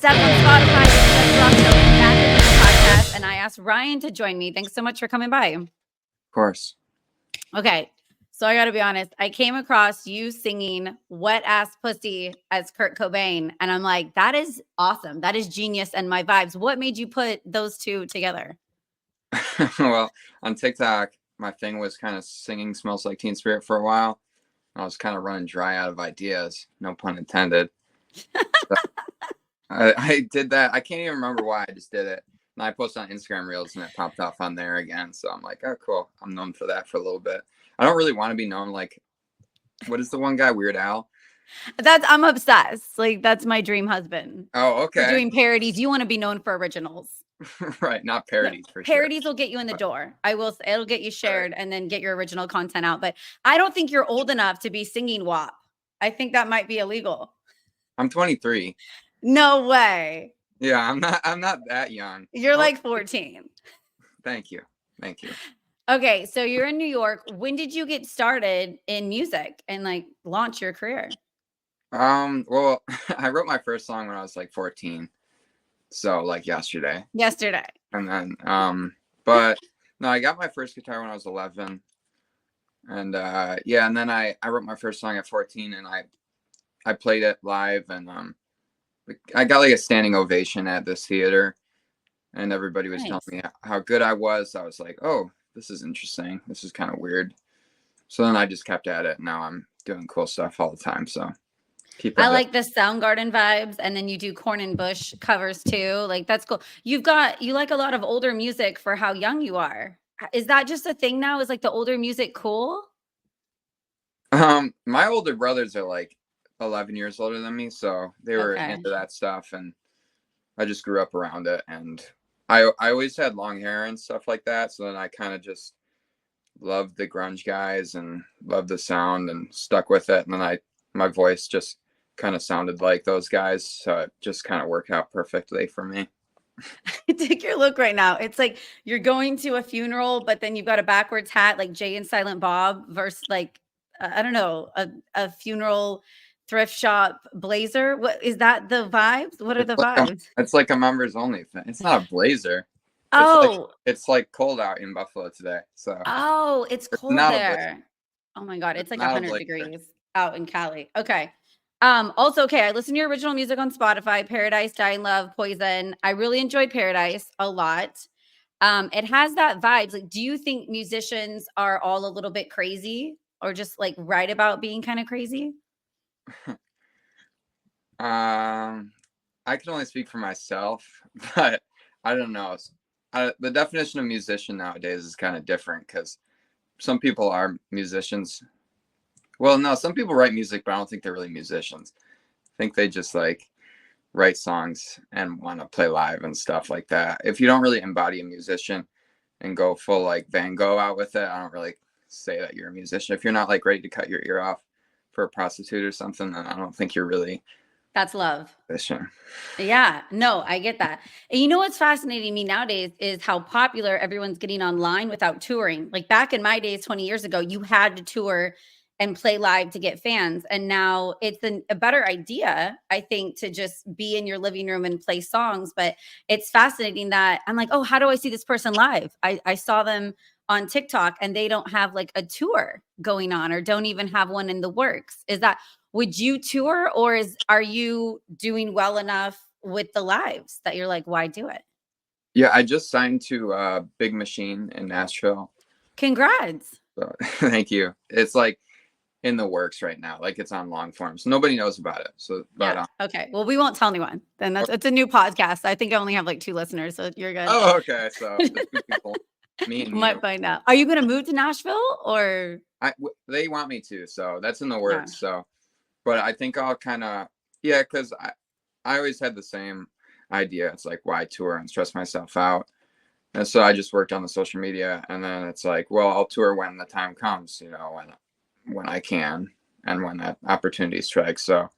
Steph on Spotify. Steph Rockville back with the podcast, and I asked Ryan to join me. Thanks so much for coming by. Of course. Okay, so I got to be honest. I came across you singing "Wet Ass Pussy" as Kurt Cobain, and I'm like, that is awesome. That is genius and my vibes. What made you put those two together? Well, on TikTok, my thing was kind of singing "Smells Like Teen Spirit" for a while. I was kind of running dry out of ideas, no pun intended. So I did that. I can't even remember why. I just did it. And I posted on Instagram Reels and it popped off on there again. So I'm like, oh, cool. I'm known for that for a little bit. I don't really want to be known like, what is the one guy, Weird Al? I'm obsessed. Like, that's my dream husband. Oh, okay. We're doing parodies. You want to be known for originals. Right, not parodies for Parodies sure. will get you in the door. It'll get you shared and then get your original content out. But I don't think you're old enough to be singing WAP. I think that might be illegal. I'm 23. No way. Yeah, I'm not that young. You're like 14. Thank you. Okay, so you're in New York. When did you get started in music and like launch your career? Well, I wrote my first song when I was like 14. So like yesterday. And then but no, I got my first guitar when I was 11. And yeah, and then I wrote my first song at 14 and I played it live and I got like a standing ovation at this theater and everybody was telling me how good I was. I was like, oh, this is interesting. This is kind of weird. So then I just kept at it. Now I'm doing cool stuff all the time. So I like the Soundgarden vibes, and then you do Corn and Bush covers too. Like, that's cool. You like a lot of older music for how young you are. Is that just a thing now? Is like the older music cool? My older brothers are like 11 years older than me, so they were into that stuff, and I just grew up around it. And I always had long hair and stuff like that, so then I kind of just loved the grunge guys and loved the sound and stuck with it. And then my voice just kind of sounded like those guys, so it just kind of worked out perfectly for me. Take your look right now. It's like you're going to a funeral, but then you've got a backwards hat like Jay and Silent Bob versus like I don't know, a funeral thrift shop blazer. What is that? The vibes? What are the vibes? It's like a members only thing. It's not a blazer. It's like cold out in Buffalo today. So it's cold there. Oh my God, it's like 100 degrees out in Cali. Okay. Also, okay, I listened to your original music on Spotify, Paradise, Dying Love, Poison. I really enjoyed Paradise a lot. It has that vibes. Like, do you think musicians are all a little bit crazy or just like right about being kind of crazy? I can only speak for myself, but I don't know. The definition of musician nowadays is kind of different because some people are musicians. Well, no, some people write music, but I don't think they're really musicians. I think they just like write songs and want to play live and stuff like that. If you don't really embody a musician and go full like Van Gogh out with it, I don't really say that you're a musician. If you're not like ready to cut your ear off for a prostitute or something, then I don't think you're really. That's love. Sure. Yeah, no, I get that. And you know what's fascinating me nowadays is how popular everyone's getting online without touring. Like back in my days, 20 years ago, you had to tour and play live to get fans. And now it's a better idea, I think, to just be in your living room and play songs. But it's fascinating that I'm like, oh, how do I see this person live? I saw them on TikTok and they don't have like a tour going on or don't even have one in the works. Would you tour or are you doing well enough with the lives that you're like, why do it? Yeah, I just signed to Big Machine in Nashville. Congrats. So, thank you. It's like in the works right now. Like it's on long form. So nobody knows about it. So yeah. Okay. Well, we won't tell anyone. Then it's a new podcast. I think I only have like 2 listeners, so you're good. Oh, okay. So people, me and you might find out. Are you going to move to Nashville or? They want me to, so that's in the works. Yeah. So, but I think I'll kind of, because I always had the same idea. It's like, why tour and stress myself out? And so I just worked on the social media, and then it's like, well, I'll tour when the time comes, when I can and when that opportunity strikes. So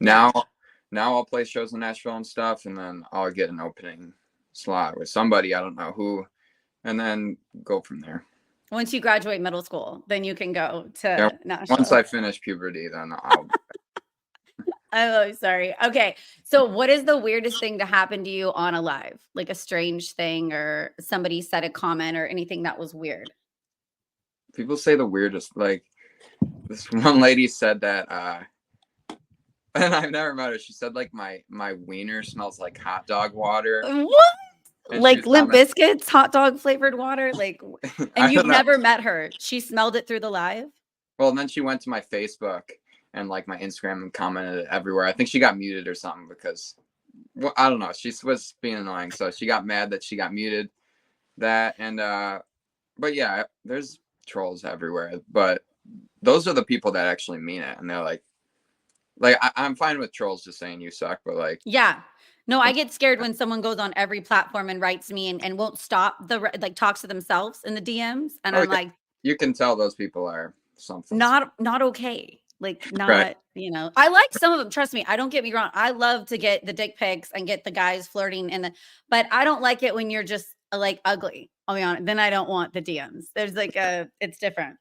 now I'll play shows in Nashville and stuff, and then I'll get an opening slot with somebody, I don't know who, and then go from there. Once you graduate middle school, then you can go to Nashville. Once I finish puberty, then I'll Oh, sorry. Okay. So what is the weirdest thing to happen to you on a live? Like a strange thing or somebody said a comment or anything that was weird? People say the weirdest, like this one lady said that and I've never met her. She said like my wiener smells like hot dog water. What? And she Like was Limp commenting. Biscuits, hot dog flavored water? Like, I and you've don't know. never met her. She smelled it through the live? Well, and then she went to my Facebook and like my Instagram and commented everywhere. I think she got muted or something because, well, I don't know. She was being annoying, so she got mad that she got muted. That and but yeah, there's trolls everywhere. But those are the people that actually mean it, and they're like I'm fine with trolls just saying you suck, but like Yeah. No, I get scared when someone goes on every platform and writes me and won't stop like talks to themselves in the DMs. And oh I'm yeah, like, you can tell those people are something not okay. Like right. not, I like some of them. Trust me. I don't get me wrong. I love to get the dick pics and get the guys flirting but I don't like it when you're just like ugly. I'll be honest. Then I don't want the DMs. There's like it's different.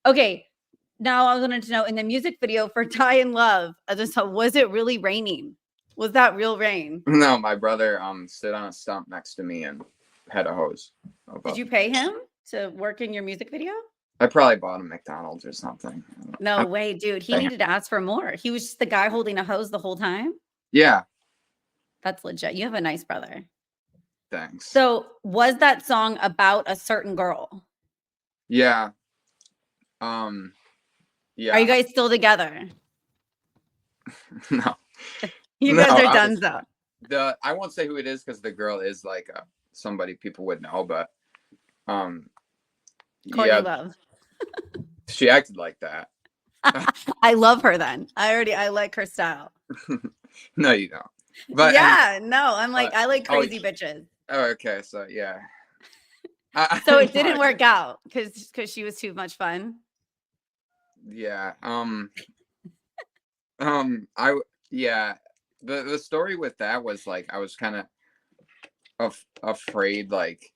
Okay. Now I wanted to know in the music video for Die in Love, was it really raining? Was that real rain? No, my brother stood on a stump next to me and had a hose. Did you pay him to work in your music video? I probably bought him McDonald's or something. No way, dude. He needed to ask for more. He was just the guy holding a hose the whole time. Yeah. That's legit. You have a nice brother. Thanks. So was that song about a certain girl? Yeah. Yeah. Are you guys still together? No. You guys are done so. I won't say who it is because the girl is like somebody people would know, but Courtney yeah, Love. she acted like that. I love her then. I like her style. No, you don't. But yeah, no, I'm like, I like crazy bitches. Oh, okay. So yeah. So it didn't work out because she was too much fun. Yeah. The story with that was like I was kind of afraid like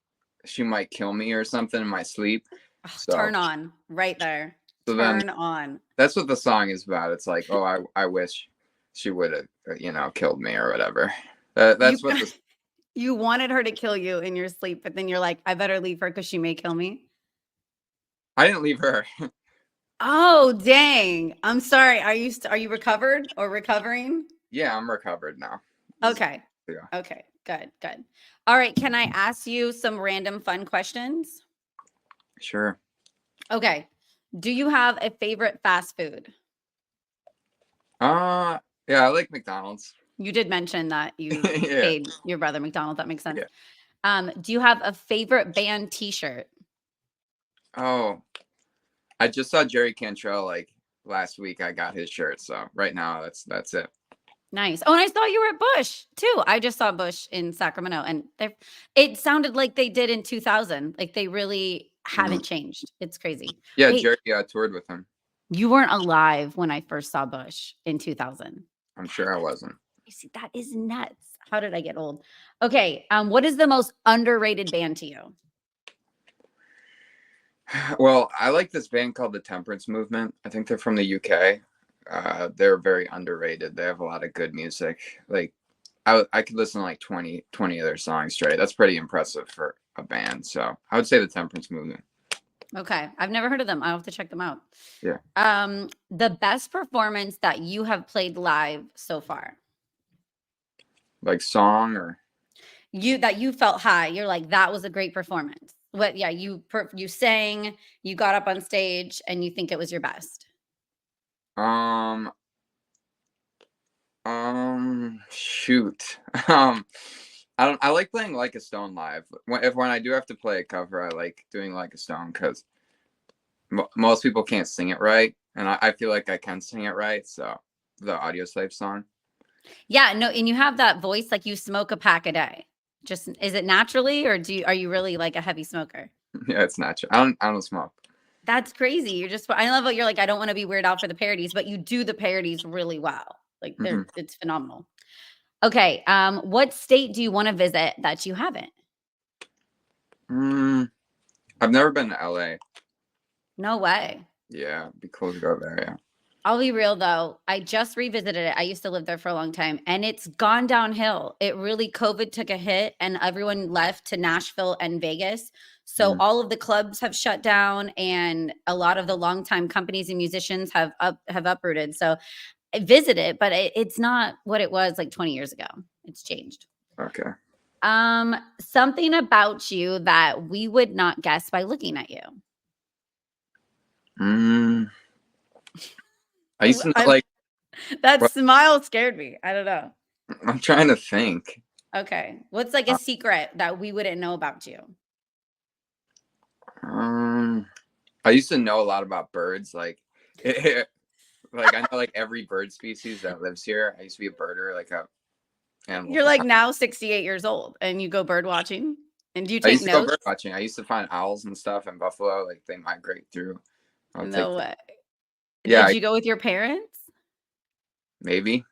she might kill me or something in my sleep. So, turn on right there. So turn on. That's what the song is about. It's like, oh, I wish she would have, killed me or whatever. That's what the you wanted her to kill you in your sleep, but then you're like, I better leave her because she may kill me. I didn't leave her. Oh, dang. I'm sorry. Are you recovered or recovering? Yeah, I'm recovered now. Okay. Yeah. Okay. Good. All right. Can I ask you some random fun questions? Sure. Okay. Do you have a favorite fast food? Yeah, I like McDonald's. You did mention that you paid your brother McDonald's. That makes sense. Yeah. Do you have a favorite band T-shirt? Oh, I just saw Jerry Cantrell like last week. I got his shirt, so right now that's it. Nice. Oh, and I saw you were at Bush too. I just saw Bush in Sacramento, and it sounded like they did in 2000. Like they really haven't changed. It's crazy. Yeah, wait, Jerry toured with him. You weren't alive when I first saw Bush in 2000. I'm sure I wasn't. You see, that is nuts. How did I get old? Okay. What is the most underrated band to you? Well, I like this band called the Temperance Movement. I think they're from the UK. They're very underrated. They have a lot of good music. Like I could listen to like 20 of their songs straight. That's pretty impressive for a band. So I would say the Temperance Movement. Okay. I've never heard of them. I'll have to check them out. Yeah. The best performance that you have played live so far? Like song or? That you felt high. You're like, that was a great performance. What? Yeah. You sang, you got up on stage and you think it was your best. Shoot. I like playing Like a Stone live. When I do have to play a cover, I like doing Like a Stone because most people can't sing it right, and I feel like I can sing it right. So the Audioslave song. Yeah, no, and you have that voice like you smoke a pack a day. Just is it naturally, or are you really like a heavy smoker? Yeah, it's natural. I don't smoke. That's crazy. I love what you're like. I don't want to be Weird Al for the parodies, but you do the parodies really well. Like it's phenomenal. Okay. What state do you want to visit that you haven't? I've never been to LA. No way. Yeah, it'd be cool to go there. Yeah. I'll be real though. I just revisited it. I used to live there for a long time and it's gone downhill. It really, COVID took a hit and everyone left to Nashville and Vegas. So Mm, all of the clubs have shut down and a lot of the longtime companies and musicians have uprooted. So I visit it, but it's not what it was like 20 years ago. It's changed. okay. Something about you that we would not guess by looking at you. Mm, I used to know, I'm, like, that what, smile scared me. I don't know. I'm trying to think. Okay. What's like a Uh, secret that we wouldn't know about you? Um, I used to know a lot about birds. Like, like I know like every bird species that lives here. I used to be a birder, like a animal You're like farm. now 68 years old and you go bird watching? And do you I take used to go bird notes? watching. I used to find owls and stuff in Buffalo. Like they migrate through. I would take. No way. Yeah, Did you go with your parents? maybe.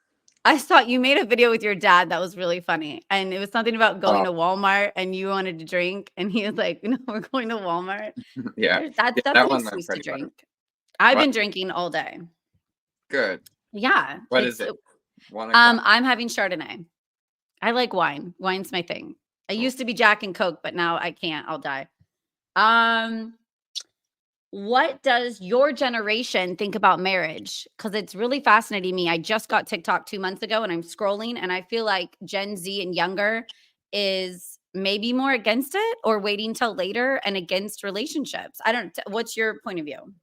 I saw you made a video with your dad that was really funny. And it was something about going Oh, to Walmart and you wanted to drink. And he was like, no, we're going to Walmart. yeah, yeah. That's That an one went excuse to pretty well. drink. I've What? been drinking all day. Good. Yeah. What is it? 1 o'clock. I'm having Chardonnay. I like wine. Wine's my thing. I Cool. used to be Jack and Coke, but now I can't. I'll die. Um, what does your generation think about marriage? Because it's really fascinating me. I just got TikTok 2 months ago and I'm scrolling and I feel like Gen Z and younger is maybe more against it or waiting till later and against relationships. What's your point of view?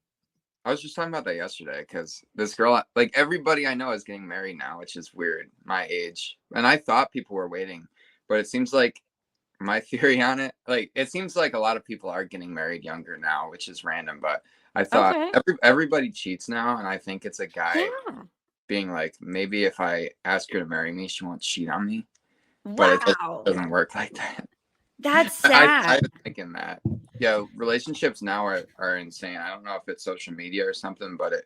I was just talking about that yesterday because this girl, like everybody I know, is getting married now, which is weird. My age, and I thought people were waiting, but it seems like my theory on it, like it seems like a lot of people are getting married younger now, which is random. But I thought Okay. everybody cheats now, and I think it's a guy Yeah. being like, maybe if I ask her to marry me, she won't cheat on me. But it Wow. doesn't work like that. That's I sad. was thinking that. Yeah, relationships now are insane. I don't know if it's social media or something, but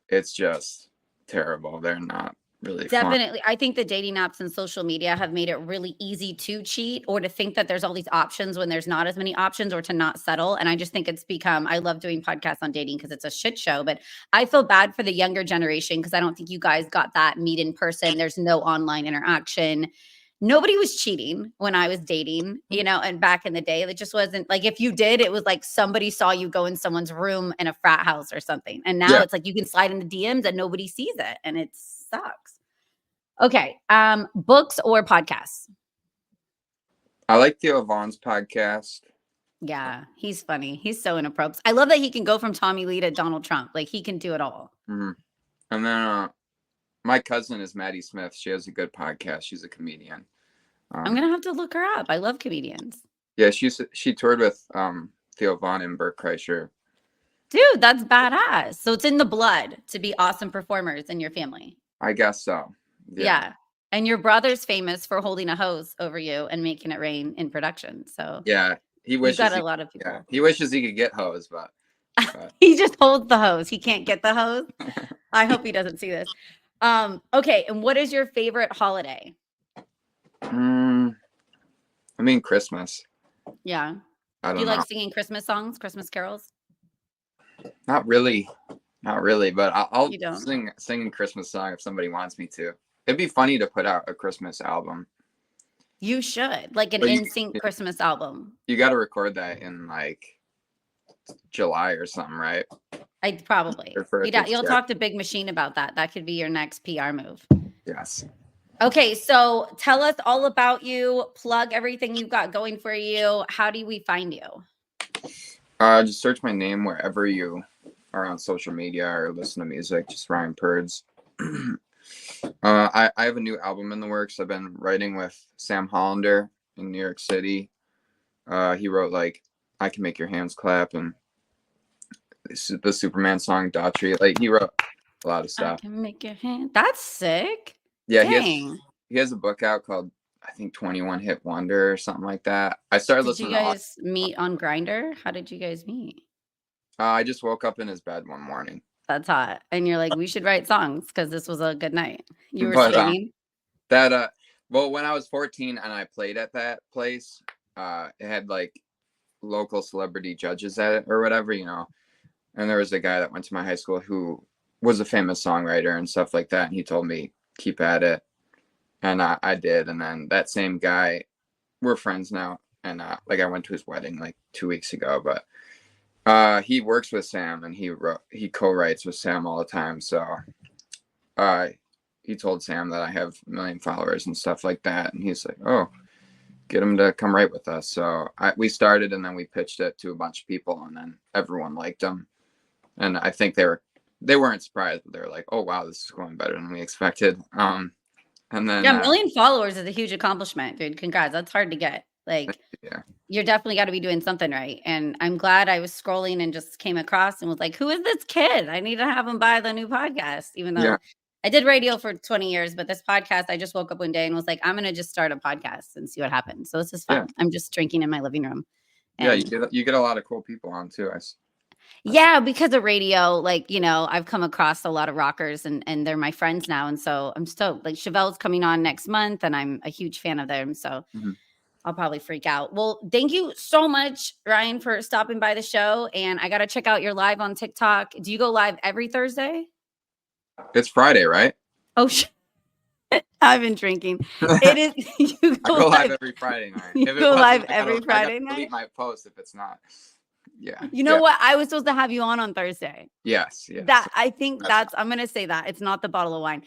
it's just terrible. They're not really fun. Definitely. I think the dating apps and social media have made it really easy to cheat or to think that there's all these options when there's not as many options or to not settle. And I just think it's become, I love doing podcasts on dating because it's a shit show, but I feel bad for the younger generation because I don't think you guys got that meet in person. There's no online interaction. Nobody was cheating when I was dating, and back in the day, it just wasn't like if you did, it was like somebody saw you go in someone's room in a frat house or something. And now Yeah, it's like you can slide in the DMs and nobody sees it and it sucks. Okay. Books or podcasts? I like Theo Vaughn's podcast. Yeah, he's funny. He's so inappropriate. I love that he can go from Tommy Lee to Donald Trump. Like he can do it all. Mhm. And then my cousin is Maddie Smith. She has a good podcast. She's a comedian. I'm Um, gonna have to look her up. I love comedians. yeah, she toured with Theo Vaughn and Bert Kreischer. Dude, that's badass. So it's in the blood to be awesome performers in your family. I guess so. Yeah. Yeah. And your brother's famous for holding a hose over you and making it rain in production. So Yeah. He you got wishes a he lot of yeah, people. he wishes he could get hosed, but He just holds the hose. He can't get the hose. I hope he doesn't see this. Okay. And what is your favorite holiday? mm, I mean Christmas. Yeah. I Do you don't like know. singing Christmas songs, Christmas carols? Not really. Not really, but I'll You don't? sing a Christmas song if somebody wants me to. It'd be funny to put out a Christmas album. You should. Like an But NSYNC Christmas album. you got to record that in like July or something, right? I probably. Or for it's You'll yeah. talk to Big Machine about that. That could be your next PR move. Yes. Okay, so tell us all about you. Plug everything you've got going for you. How do we find you? Just search my name wherever you are on social media or listen to music. Just Ryan Perdz. I have a new album in the works. I've been writing with Sam Hollander in New York City. He wrote like "I Can Make Your Hands Clap" and the Superman song "Daughtry." Like he wrote a lot of I stuff. can make your hand. That's sick. Yeah, Dang. he has a book out called I think 21 Hit Wonder or something like that. I started Did you listening to. guys meet on Grinder? How did you guys meet? I just woke up in his bed one morning. That's hot. And you're like, we should write songs because this was a good night. You were But singing. that well, when I was 14 and I played at that place, it had like local celebrity judges at it or whatever, and there was a guy that went to my high school who was a famous songwriter and stuff like that. And he told me keep at it, and I did. And then that same guy, we're friends now, and like I went to his wedding like 2 weeks ago, but he works with Sam and he co-writes with Sam all the time. So he told Sam that I have 1 million followers and stuff like that, and he's like, oh, get him to come write with us. So we started, and then we pitched it to a bunch of people, and then everyone liked them. And I think they weren't surprised, but they were like, oh wow, this is going better than we expected. And then 1 million followers is a huge accomplishment, dude. Congrats. That's hard to get. Like, yeah, you're definitely got to be doing something right. And I'm glad I was scrolling and just came across and was like, who is this kid? I need to have him buy the new podcast, even though I did radio for 20 years, but this podcast, I just woke up one day and was like, I'm going to just start a podcast and see what happens. So this is fun. I'm just drinking in my living room. And you get a lot of cool people on too. Yeah, because of radio, like, you know, I've come across a lot of rockers and they're my friends now. And so I'm stoked. Like Chevelle's coming on next month and I'm a huge fan of them. So I'll probably freak out. Well, thank you so much, Ryan, for stopping by the show. And I got to check out your live on TikTok. Do you go live every Thursday? It's Friday, right? Oh, I've been drinking. It is. I go live every Friday night. You go live every Friday night? I delete my post if it's not. Yeah. You know what? I was supposed to have you on Thursday. Yes. I think I'm going to say that. It's not the bottle of wine.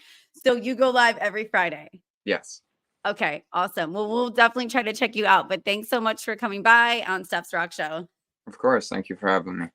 So you go live every Friday. Yes. Okay. Awesome. Well, we'll definitely try to check you out. But thanks so much for coming by on Stefs Rock Show. Of course. Thank you for having me.